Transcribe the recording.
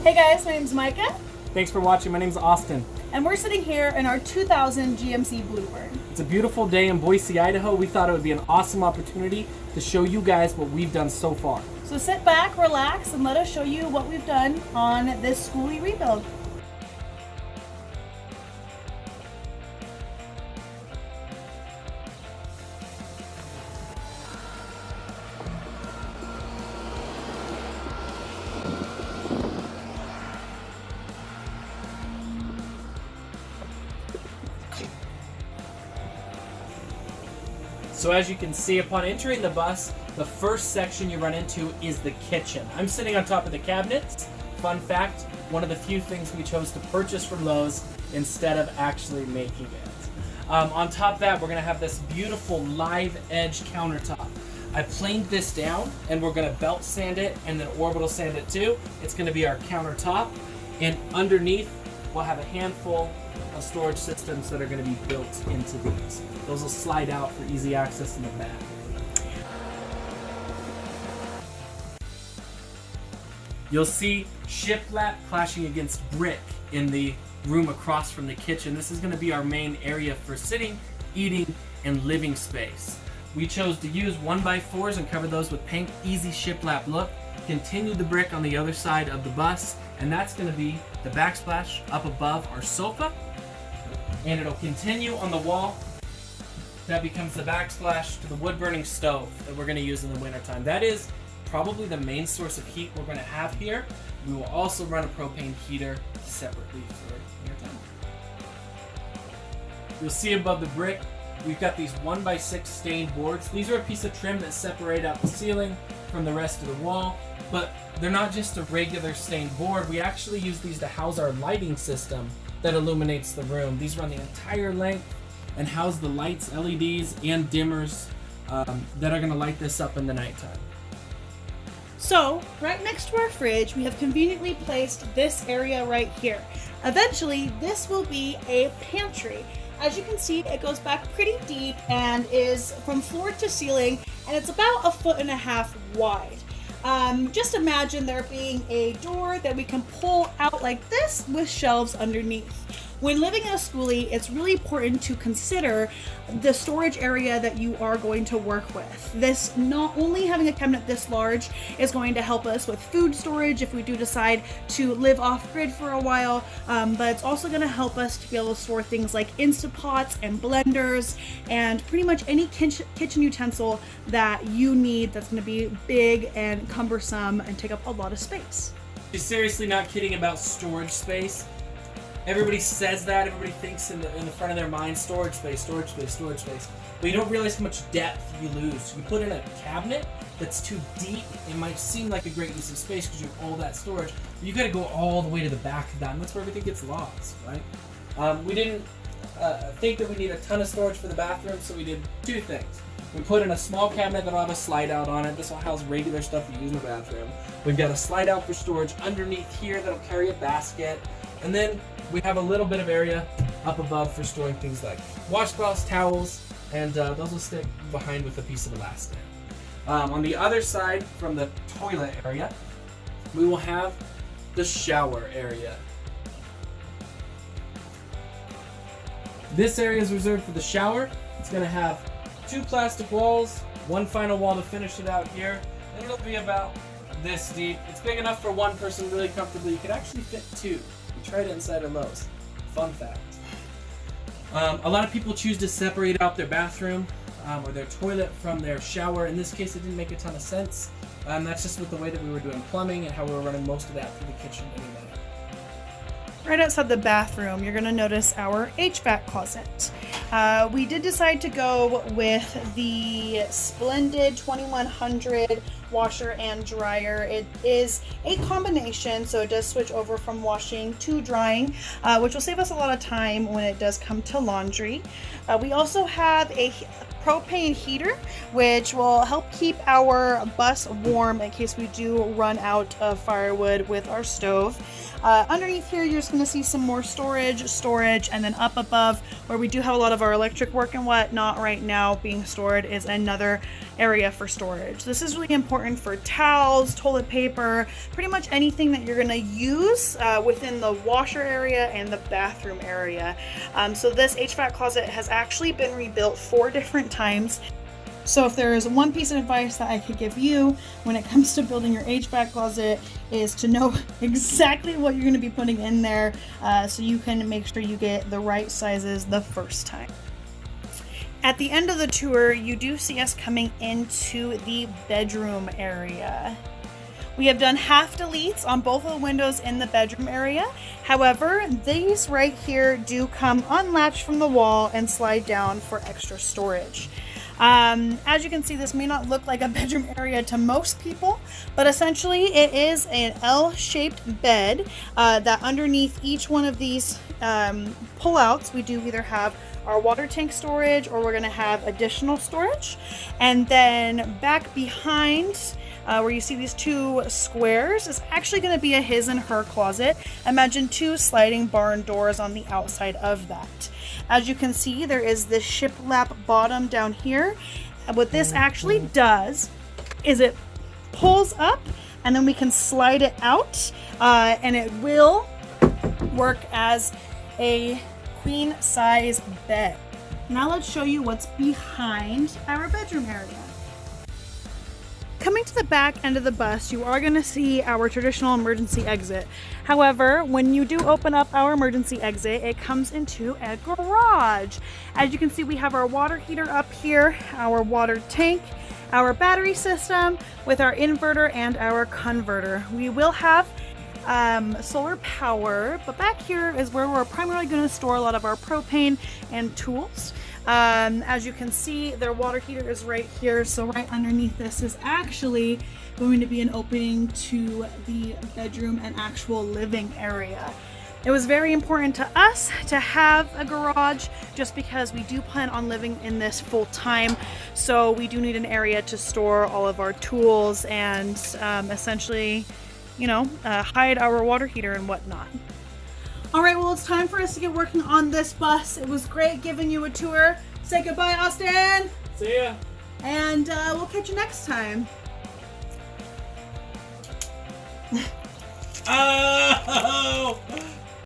Hey guys, my name's Micah. Thanks for watching. My name's Austin. And we're sitting here in our 2000 GMC Bluebird. It's a beautiful day in Boise, Idaho. We thought it would be an awesome opportunity to show you guys what we've done so far. So sit back, relax, and let us show you what we've done on this Skoolie Rebuild. So as you can see, upon entering the bus, the first section you run into is the kitchen. I'm sitting on top of the cabinets. Fun fact, one of the few things we chose to purchase from Lowe's instead of actually making it. On top of that, we're gonna have this beautiful live edge countertop. I planed this down and we're gonna belt sand it and then orbital sand it too. It's gonna be our countertop. And underneath, we'll have a handful of storage systems that are going to be built into these. Those will slide out for easy access in the back. You'll see shiplap clashing against brick in the room across from the kitchen. This is going to be our main area for sitting, eating, and living space. We chose to use 1x4s and cover those with paint, easy shiplap look. Continue the brick on the other side of the bus, and that's going to be the backsplash up above our sofa. And it'll continue on the wall. That becomes the backsplash to the wood burning stove that we're going to use in the wintertime. That is probably the main source of heat we're going to have here. We will also run a propane heater separately for wintertime. You'll see above the brick, we've got these 1x6 stained boards. These are a piece of trim that separate out the ceiling from the rest of the wall, but they're not just a regular stained board. We actually use these to house our lighting system that illuminates the room. These run the entire length and house the lights, LEDs, and dimmers that are going to light this up in the nighttime. So, right next to our fridge, we have conveniently placed this area right here. Eventually, this will be a pantry. As you can see, it goes back pretty deep and is from floor to ceiling, and it's about 1.5 feet wide. Just imagine there being a door that we can pull out like this with shelves underneath. When living in a skoolie, it's really important to consider the storage area that you are going to work with. This, not only having a cabinet this large is going to help us with food storage if we do decide to live off grid for a while, but it's also going to help us to be able to store things like Instant Pots and blenders and pretty much any kitchen utensil that you need that's going to be big and cumbersome and take up a lot of space. You're seriously not kidding about storage space? Everybody says that, everybody thinks in the front of their mind, storage space, storage space, storage space. But you don't realize how much depth you lose. You put in a cabinet that's too deep, it might seem like a great use of space because you have all that storage, but you gotta go all the way to the back of that, and that's where everything gets lost, right? We didn't think that we need a ton of storage for the bathroom, so we did two things. We put in a small cabinet that'll have a slide out on it. This will house regular stuff you use in the bathroom. We've got a slide out for storage underneath here that'll carry a basket. And then we have a little bit of area up above for storing things like washcloths, towels, and those will stick behind with a piece of elastic. On the other side, from the toilet area, we will have the shower area. This area is reserved for the shower. It's going to have 2 plastic walls, 1 final wall to finish it out here, and it'll be about this deep. It's big enough for 1 person really comfortably. You could actually fit 2. We tried it inside of Lowe's. Fun fact. A lot of people choose to separate out their bathroom or their toilet from their shower. In this case, it didn't make a ton of sense. That's just with the way that we were doing plumbing and how we were running most of that through the kitchen anyway. Right outside the bathroom, you're going to notice our HVAC closet. We did decide to go with the Splendid 2100 washer and dryer. It is a combination, so it does switch over from washing to drying, which will save us a lot of time when it does come to laundry. We also have a propane heater, which will help keep our bus warm in case we do run out of firewood with our stove. Underneath here, you're just going to see some more storage, and then up above where we do have a lot of our electric work and whatnot right now being stored is another area for storage. This is really important important for towels, toilet paper, pretty much anything that you're going to use within the washer area and the bathroom area. So this HVAC closet has actually been rebuilt 4 different times. So if there is one piece of advice that I could give you when it comes to building your HVAC closet, is to know exactly what you're going to be putting in there so you can make sure you get the right sizes the first time. At the end of the tour, you do see us coming into the bedroom area. We have done half deletes on both of the windows in the bedroom area. However, these right here do come unlatched from the wall and slide down for extra storage. As you can see, this may not look like a bedroom area to most people, but essentially it is an L-shaped bed that underneath each one of these pullouts, we do either have our water tank storage or we're going to have additional storage. And then back behind where you see these 2 squares is actually going to be a his and her closet. Imagine 2 sliding barn doors on the outside of that. As you can see, there is this shiplap bottom down here. And what this actually does is it pulls up and then we can slide it out and it will work as a queen size bed. Now let's show you what's behind our bedroom area. Coming to the back end of the bus, you are going to see our traditional emergency exit. However, when you do open up our emergency exit, it comes into a garage. As you can see, we have our water heater up here, our water tank, our battery system with our inverter and our converter. We will have solar power, but back here is where we're primarily going to store a lot of our propane and tools. As you can see, their water heater is right here, so right underneath this is actually going to be an opening to the bedroom and actual living area. It was very important to us to have a garage just because we do plan on living in this full time, so we do need an area to store all of our tools and essentially, you know, hide our water heater and whatnot. All right, well, it's time for us to get working on this bus. It was great giving you a tour. Say goodbye, Austin. See ya. And we'll catch you next time. Oh!